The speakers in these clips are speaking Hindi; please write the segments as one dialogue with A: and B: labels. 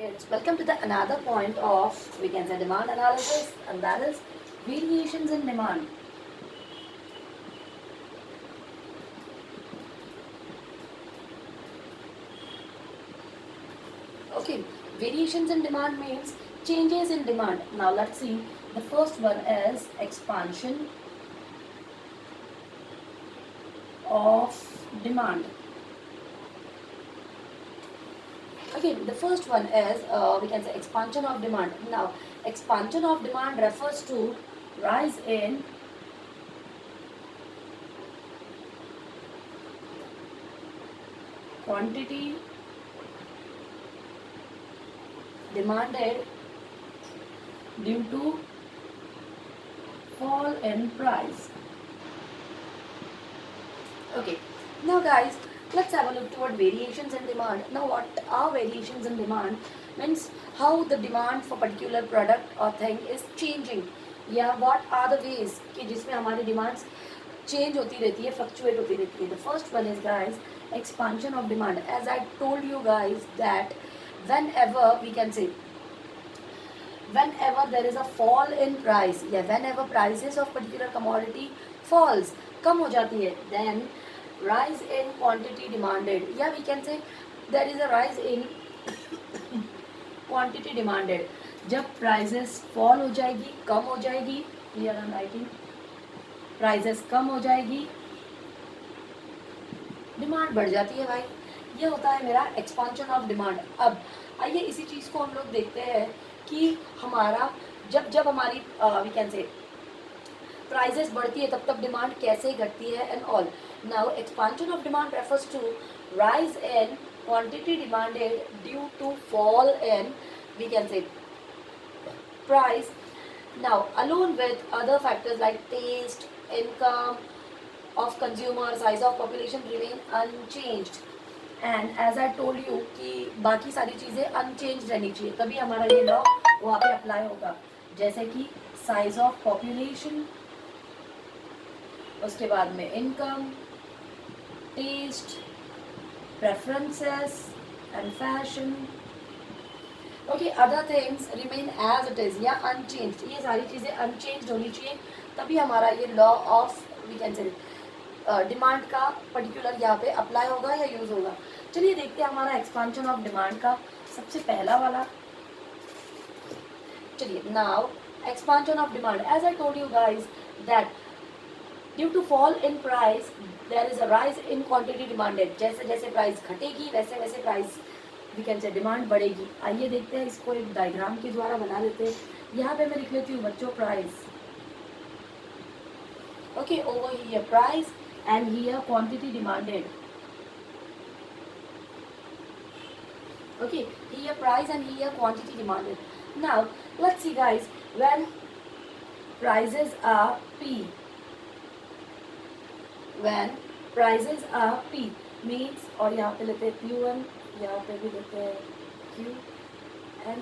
A: kids, welcome to the another point of we can say demand analysis, and that is variations in demand. Okay, variations in demand means changes in demand. Now let's see. The first one is expansion of demand. Okay, the first one is we can say expansion of demand. Now, expansion of demand refers to rise in quantity demanded due to fall in price. Okay, now guys, let's have a look toward variations in demand. Now, what are variations in demand? Means how the demand for particular product or thing is changing. या what are the ways कि जिसमें हमारी demands change होती रहती है, fluctuate होती रहती है. The first one is guys expansion of demand. As I told you guys that whenever we can say whenever there is a fall in price या whenever prices of particular commodity falls कम हो जाती है, then rise in quantity demanded या we can say there is a rise in quantity demanded. जब prices fall हो जाएगी, कम हो जाएगी, here I'm writing prices कम हो जाएगी, डिमांड बढ़ जाती है भाई. ये होता है मेरा एक्सपांशन ऑफ डिमांड. अब आइए इसी चीज़ को हम लोग देखते हैं कि हमारा जब जब हमारी वी कैन से प्राइजेस बढ़ती है तब तब डिमांड कैसे घटती है and all. Now expansion of demand refers to rise in quantity demanded due to fall in we can say price. Now, along with other factors like taste, income of consumer, size of population remain unchanged. And as I told you कि बाकी सारी चीज़ें unchanged रहनी चाहिए तभी हमारा ये लॉ वहाँ पे अप्लाई होगा. जैसे कि size of population, उसके बाद में income, taste, preferences and fashion. Okay, other things remain as it is या अनचेंज्ड. ये सारी चीज़ें अनचेंज्ड होनी चाहिए तभी हमारा ये law of we can say demand का पर्टिकुलर यहाँ पे अप्लाई होगा या यूज़ होगा. चलिए देखते हैं हमारा एक्सपांशन ऑफ डिमांड का सबसे पहला वाला. चलिए now expansion of demand. As I told you guys that due to fall in price there is a rise in quantity demanded. जैसे जैसे प्राइस घटेगी वैसे वैसे price we can say demand बढ़ेगी. आइए देखते हैं इसको एक डायग्राम के द्वारा बना लेते हैं. यहाँ पे मैं लिख लेती हूँ बच्चों price. Okay, over here price and here quantity demanded. Okay, here price and here quantity demanded. Now let's see guys when prices are P, when prices are P means और यहाँ पे लेते हैं P1, यहाँ पे भी लेते हैं Q and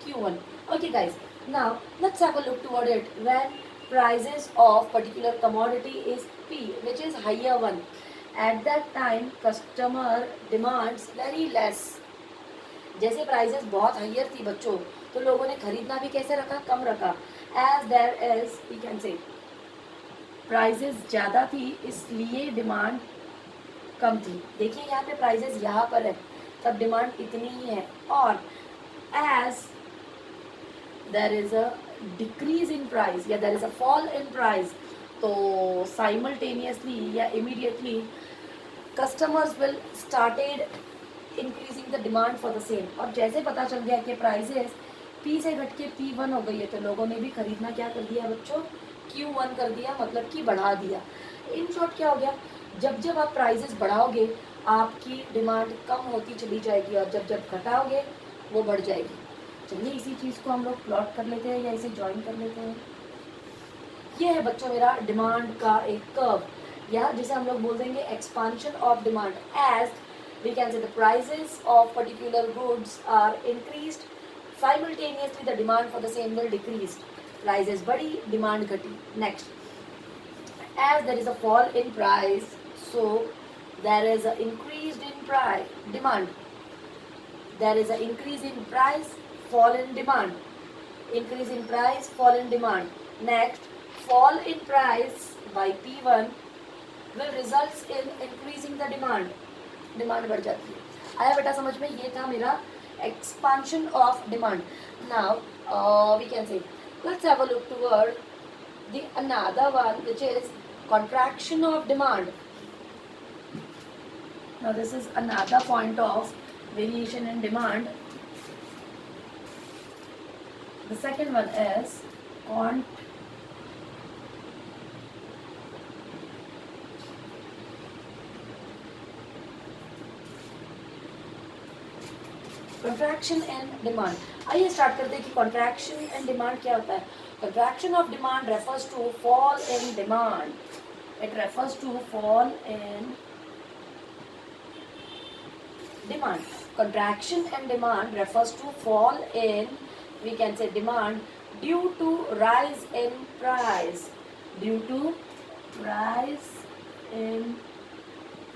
A: Q1. Okay guys, now let's have a look toward it. When prices of particular commodity is P, which is higher one, at that time customer demands very less. जैसे प्राइसेस बहुत हायर थी बच्चों तो लोगों ने खरीदना भी कैसे रखा, कम रखा. As there is we can say prices ज़्यादा थी इसलिए डिमांड कम थी. देखिए यहाँ पे प्राइसेस यहाँ पर है तब डिमांड इतनी ही है. और as there is a decrease in price या there is a fall in price तो साइमल्टेनियसली या immediately customers will started increasing the demand for the same. और जैसे पता चल गया कि प्राइसेस P से घट के P1 हो गई है तो लोगों ने भी खरीदना क्या कर दिया बच्चों, Q1 कर दिया, मतलब कि बढ़ा दिया. इन शॉर्ट क्या हो गया, जब जब आप प्राइसेस बढ़ाओगे आपकी डिमांड कम होती चली जाएगी और जब जब घटाओगे वो बढ़ जाएगी. चलिए इसी चीज़ को हम लोग प्लॉट कर लेते हैं या इसे ज्वाइन कर लेते हैं. ये है बच्चों मेरा डिमांड का एक कर्व या जिसे हम लोग बोल देंगे expansion of demand. As we can say the prices of particular goods are increased simultaneously the demand for the same will decrease. Prices बढ़ी, demand घटी. Next, as there is a fall in price so there is a increased in price demand. there is an increase in price, fall in demand. Increase in price, fall in demand. Next, fall in price by P1 will results in increasing the demand. Demand बढ़ जाती है. आया बेटा समझ में? ये था मेरा expansion of demand. Now we can say, let's have a look toward the another one, which is contraction of demand. Now this is another point of variation in demand. The second one is contraction and demand. आइए स्टार्ट करते हैं कि contraction and demand क्या होता है. Contraction of demand refers to fall in demand. It refers to fall in demand. Contraction and demand refers to fall in, we can say, demand due to rise in price. Due to rise in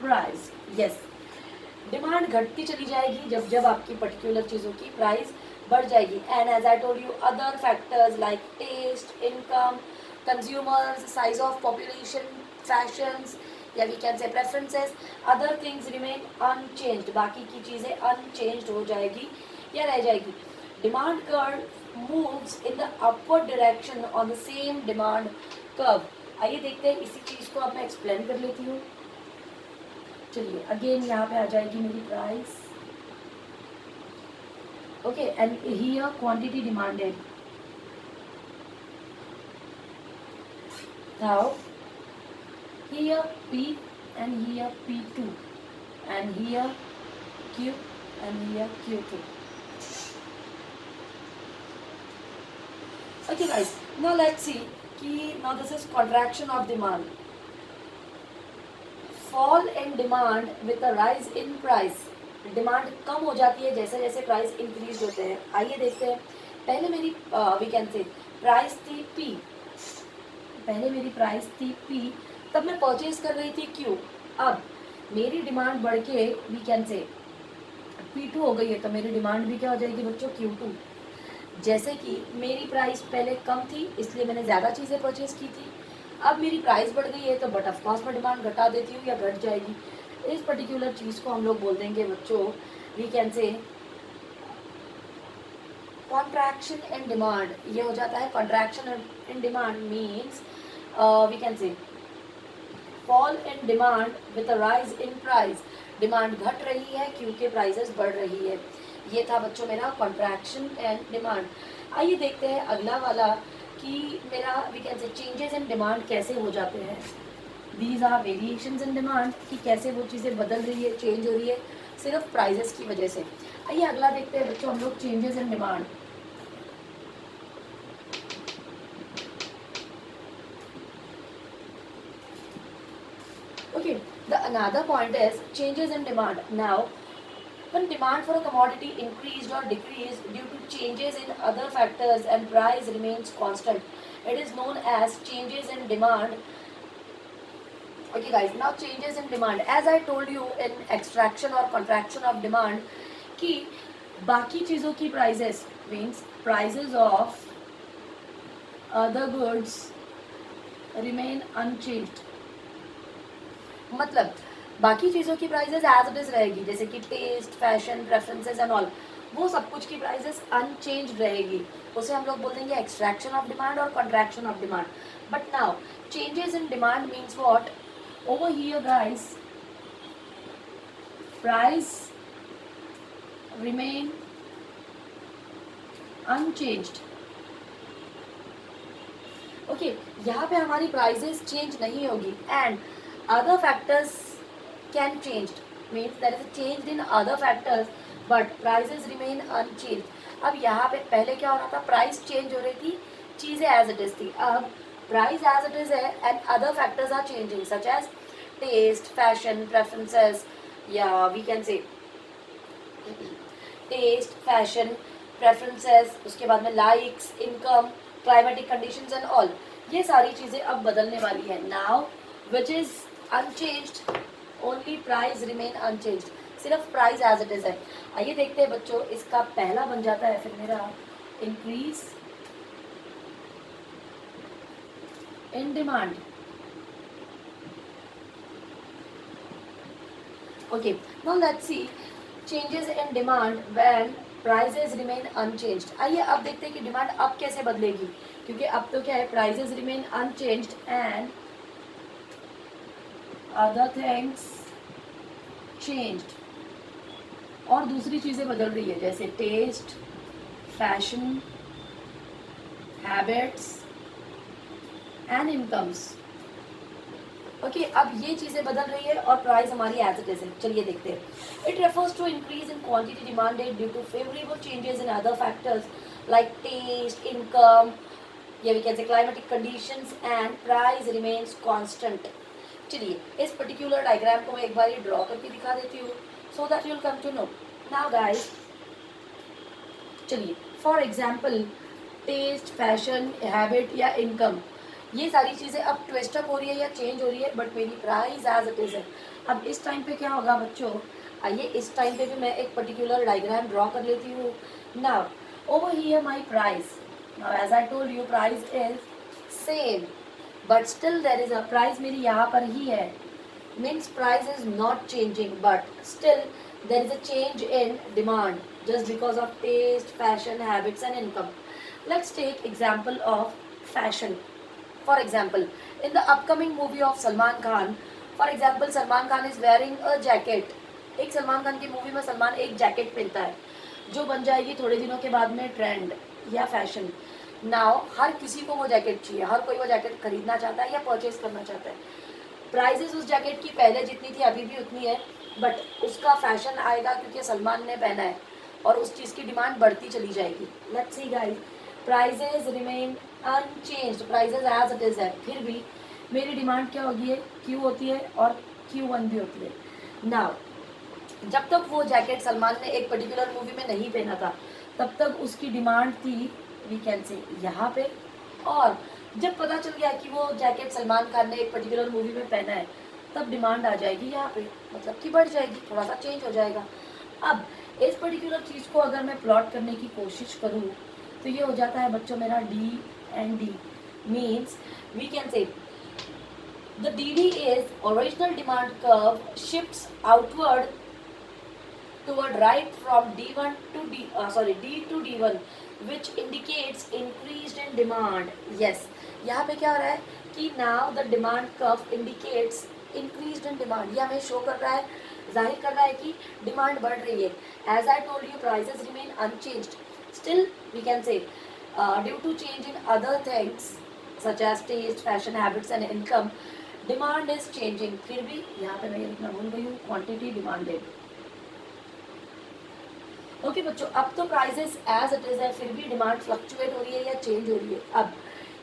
A: price. Yes. Demand घटती चली जाएगी जब जब आपकी पर्टिकुलर चीज़ों की प्राइस बढ़ जाएगी. And as I told you, other factors like taste, income, consumers, size of population, fashions, या we can say preferences, other things remain unchanged. बाकी की चीज़ें अनचेंज्ड हो जाएगी या रह जाएगी. Demand curve moves in the upward direction on the same demand curve. आइए देखते हैं, इसी चीज़ को अब मैं एक्सप्लेन कर लेती हूँ. चलिए अगेन यहाँ पे आ जाएगी मेरी price. Okay, and here quantity demanded. Now here P and here P2 and here Q and here Q2. Okay guys, now let's see कि now this is contraction of demand. Fall in demand with a rise in price. Demand कम हो जाती है जैसे जैसे प्राइस इंक्रीज होते हैं. आइए देखते हैं. पहले मेरी वी कैन से प्राइस थी P. पहले मेरी प्राइस थी P, तब मैं परचेज कर रही थी Q. अब मेरी डिमांड बढ़ के वी कैन से P2 हो गई है, तो मेरी डिमांड भी क्या हो जाएगी बच्चों, Q2. जैसे कि मेरी प्राइस पहले कम थी इसलिए मैंने ज़्यादा चीज़ें परचेज की थी. अब मेरी प्राइस बढ़ गई है तो बट ऑफ कोर्स मैं डिमांड घटा देती हूँ या घट जाएगी. इस पर्टिकुलर चीज़ को हम लोग बोल देंगे बच्चों, we can say contraction in demand. ये हो जाता है contraction in demand means we can say fall in demand with a rise in price. Demand घट रही है क्योंकि प्राइसेस बढ़ रही है. ये था बच्चों मेरा कॉन्ट्रैक्शन एंड डिमांड. आइए देखते हैं अगला वाला कि मेरा we can say changes in demand कैसे हो जाते हैं. These are variations in demand, कि कैसे वो चीज़ें बदल रही है, चेंज हो रही है सिर्फ प्राइजेस की वजह से. आइए अगला देखते हैं बच्चों हम लोग changes in demand. Okay, the another point is changes in demand. Now when demand for a commodity increased or decreased due to changes in other factors and price remains constant, it is known as changes in demand. Okay guys, now changes in demand, as I told you in extraction or contraction of demand, कि बाकी चीज़ों की prices means prices of other goods remain unchanged. मतलब बाकी चीज़ों की प्राइजेस एज इट इज़ रहेगी, जैसे कि taste, fashion, preferences and all, वो सब कुछ की प्राइजेस अनचेंज रहेगी. उसे हम लोग बोल देंगे एक्सट्रैक्शन ऑफ डिमांड और contraction of demand. But now changes in demand means what? Over here guys, price remain unchanged. Okay, यहाँ पे हमारी प्राइजेस चेंज नहीं होगी and other factors can change, means there is a change in other factors but prices remain unchanged. अब यहाँ पे पहले क्या हो रहा था, प्राइस चेंज हो रही थी, चीज़ें एज इट इज़ थी. अब प्राइस एज इट इज़ है and other factors are changing such as taste, fashion, preferences, या we can say taste, fashion, preferences, उसके बाद में likes, income, climatic conditions and all. ये सारी चीज़ें अब बदलने वाली है. Now which is unchanged, only price remain unchanged. सिर्फ प्राइस एज इट इज है। आइए देखते हैं बच्चों, इसका पहला बन जाता है फिर मेरा increase in demand. Okay, now let's see changes in demand when prices remain unchanged. आइए अब देखते हैं कि डिमांड अब कैसे बदलेगी, क्योंकि अब तो क्या है, prices remain unchanged and other things changed, और दूसरी चीज़ें बदल रही है जैसे taste, fashion, habits and incomes. Okay, अब ये चीज़ें बदल रही है और प्राइस हमारी एज इट इज है। चलिए देखते हैं। It refers to increase in quantity demanded due to favourable changes in other factors like taste, income, या we can say climatic conditions, and price remains constant. चलिए इस पर्टिकुलर डायग्राम को मैं एक बार ड्रॉ करके दिखा देती हूँ so that you will come to know. Now guys, चलिए for example taste, fashion, habit या इनकम, ये सारी चीज़ें अब ट्विस्ट अप हो रही है या चेंज हो रही है, बट मेरी प्राइस एज इट इज है। अब इस टाइम पे क्या होगा बच्चों, आइए इस टाइम पे भी मैं एक पर्टिकुलर डायग्राम ड्रॉ कर लेती हूँ। Now over here my price, now as I told you price is same, but still there is a price मेरी यहाँ पर ही है, means price is not changing, but still there is a change in demand just because of taste, fashion, habits and income. Let's take example of fashion. For example, in the upcoming movie of Salman Khan, for example Salman Khan is wearing a jacket. एक सलमान खान की मूवी में सलमान एक जैकेट पहनता है जो बन जाएगी थोड़े दिनों के बाद में ट्रेंड या फैशन। नाउ हर किसी को वो जैकेट चाहिए, हर कोई वो जैकेट खरीदना चाहता है या परचेज करना चाहता है। प्राइजेस उस जैकेट की पहले जितनी थी अभी भी उतनी है, बट उसका फैशन आएगा क्योंकि सलमान ने पहना है और उस चीज़ की डिमांड बढ़ती चली जाएगी। Let's see guys, prices remain unchanged, prices as it is है, फिर भी मेरी डिमांड क्या होगी है, क्यू होती है और Q1 भी होती है। नाउ जब तक वो जैकेट सलमान ने एक पर्टिकुलर मूवी में नहीं पहना था तब तक उसकी डिमांड थी वी कैन से यहाँ पे, और जब पता चल गया कि वो जैकेट सलमान खान ने एक पर्टिकुलर मूवी में पहना है तब डिमांड आ जाएगी यहाँ पे, मतलब कि बढ़ जाएगी, थोड़ा सा चेंज हो जाएगा। अब इस पर्टिकुलर चीज़ को अगर मैं प्लॉट करने की कोशिश करूँ तो ये हो जाता है बच्चों मेरा D&D, means we can say the DD is original demand curve shifts outward toward right from D1 to D to D1 which indicates increased in demand. Yes, यहाँ पे क्या हो रहा है कि now the demand curve indicates increased in demand, ये हमें शो कर रहा है, जाहिर कर रहा है कि डिमांड बढ़ रही है। As I told you, prices remain unchanged. Still we can say due to change in other things such as taste, fashion, habits and income, demand is changing. फिर भी यहाँ पे मैं ये लिखना भूल गई हूँ, क्वांटिटी डिमांडेड। ओके बच्चों, अब तो प्राइजेस एज इट इज है, फिर भी डिमांड फ्लक्चुएट हो रही है या चेंज हो रही है। अब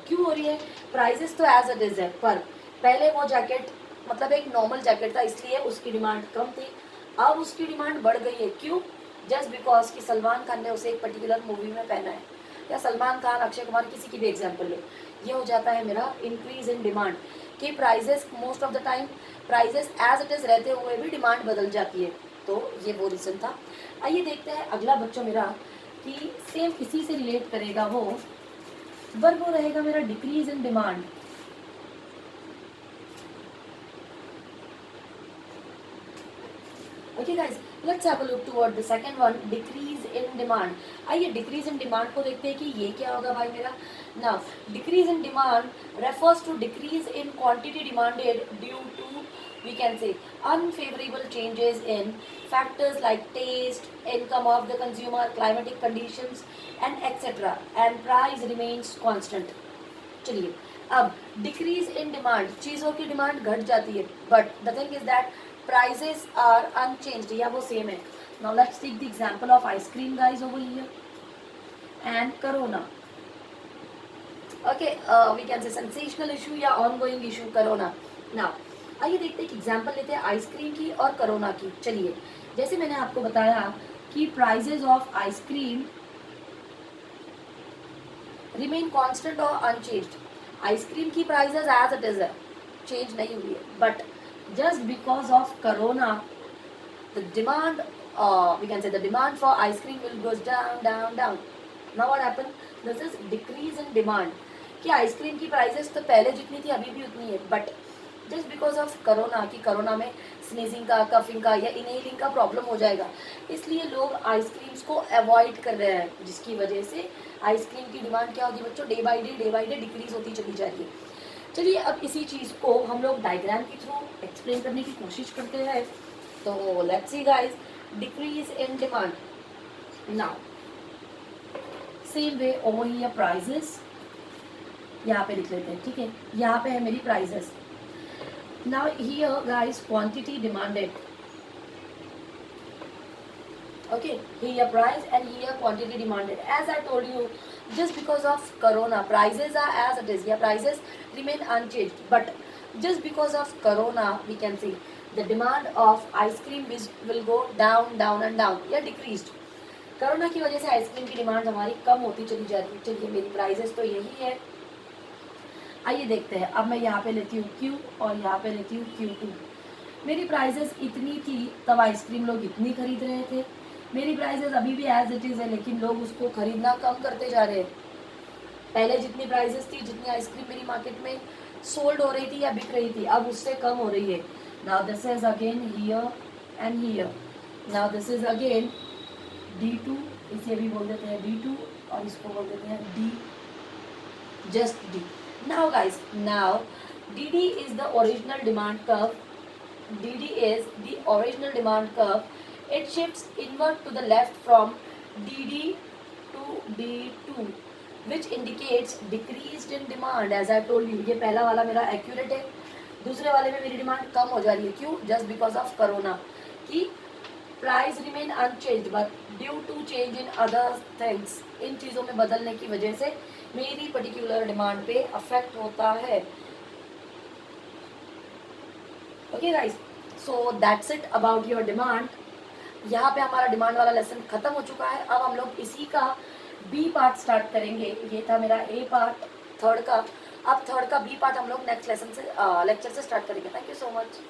A: क्यों हो रही है, प्राइजेस तो एज इट इज है, पर पहले वो जैकेट मतलब एक नॉर्मल जैकेट था इसलिए उसकी डिमांड कम थी, अब उसकी डिमांड बढ़ गई है। क्यों, जस्ट बिकॉज कि सलमान खान ने उसे एक पर्टिकुलर मूवी में पहना है, या सलमान खान, अक्षय कुमार, किसी की भी एग्जाम्पल लो, ये हो जाता है मेरा इंक्रीज इन डिमांड। कि prices most of the time prices as it is रहते हुए भी डिमांड बदल जाती है, तो ये वो रीज़न था। आइए देखते हैं अगला बच्चों मेरा कि सेम इसी से रिलेट करेगा, वो वर्ब रहेगा मेरा decrease in demand. Okay guys, let's have a look toward the second one, decrease in demand. आइए डिक्रीज इन डिमांड को देखते हैं कि ये क्या होगा भाई मेरा। Now decrease in demand refers to decrease in quantity demanded due to we can say unfavorable changes in factors like taste, income of the consumer, climatic conditions and etc, and price remains constant. चलिए अब डिक्रीज इन डिमांड, चीज़ों की डिमांड घट जाती है, but the thing is that prices are unchanged, या वो सेम है। Now let's take the example of ice cream guys over here and corona. Okay, we can say sensational issue या ऑनगोइंग इशू कोरोना। नाउ आइए देखते हैं एक एग्जांपल लेते हैं आइसक्रीम की और कोरोना की। चलिए जैसे मैंने आपको बताया कि prizes of ice cream remain constant और अनचेंज्ड, आइसक्रीम की प्राइजेज एज इट इज है, चेंज नहीं हुई है, but just because of corona the demand, we can say the demand for ice cream will goes down, down, down. Now what happened? This is decrease in demand. कि आइसक्रीम की प्राइसेस तो पहले जितनी थी अभी भी उतनी है, but just because of corona, कि कोरोना में स्नीजिंग का, कफिंग का या इनहेलिंग का प्रॉब्लम हो जाएगा, इसलिए लोग आइसक्रीम्स को अवॉइड कर रहे हैं, जिसकी वजह से आइसक्रीम की डिमांड क्या होगी बच्चों, डे बाई डे डिक्रीज होती चली जा रही है. चलिए अब इसी चीज़ को हम लोग डायग्राम के थ्रू एक्सप्लेन करने की कोशिश करते हैं. तो let's see guys, decrease in demand. Now same way over here prices, यहाँ पे लिख लेते हैं, ठीक है. यहाँ पे है मेरी prices. Now here guys quantity demanded. Okay, here price and here quantity demanded. As I told you, just because of corona, prices are as it is. Yeah, prices remain unchanged, but just because of corona, we can see the demand of ice cream will go down, down and down. Yeah, decreased. Corona की वजह से आइसक्रीम की डिमांड हमारी कम होती चली जा रही है. चलिए मेरी प्राइसेस तो यही है. आइए देखते हैं. अब मैं यहाँ पे लेती हूँ Q और यहाँ पे लेती हूँ Q2. मेरी प्राइसेस इतनी थी तब आइसक्रीम लोग इतनी खरीद रहे थे. मेरी प्राइसेस अभी भी एज इट इज़ है, लेकिन लोग उसको खरीदना कम करते जा रहे हैं. पहले जितनी प्राइसेस थी, जितनी आइसक्रीम मेरी मार्केट में सोल्ड हो रही थी या बिक रही थी, अब उससे कम हो रही है. Now this is again here and here. Now this is again D2, इसे भी बोल देते हैं D2 और इसको बोल देते हैं D, just D. Now guys, now DD is the original demand curve. DD is the original demand curve. It shifts inward to the left from DD to D2, which indicates decreased in demand. As I told you, ये पहला वाला मेरा accurate है. दूसरे वाले में मेरी डिमांड कम हो जा रही है. क्यों? Just because of corona. कि price remain unchange but due to change in other things. इन चीज़ों में बदलने की वजह से मेरी पर्टिकुलर डिमांड पे अफेक्ट होता है. Okay guys, so that's it about your demand. यहाँ पे हमारा डिमांड वाला लेसन खत्म हो चुका है. अब हम लोग इसी का बी पार्ट स्टार्ट करेंगे. ये था मेरा ए पार्ट थर्ड का. अब थर्ड का बी पार्ट हम लोग नेक्स्ट लेसन से लेक्चर से स्टार्ट करेंगे. Thank you so much.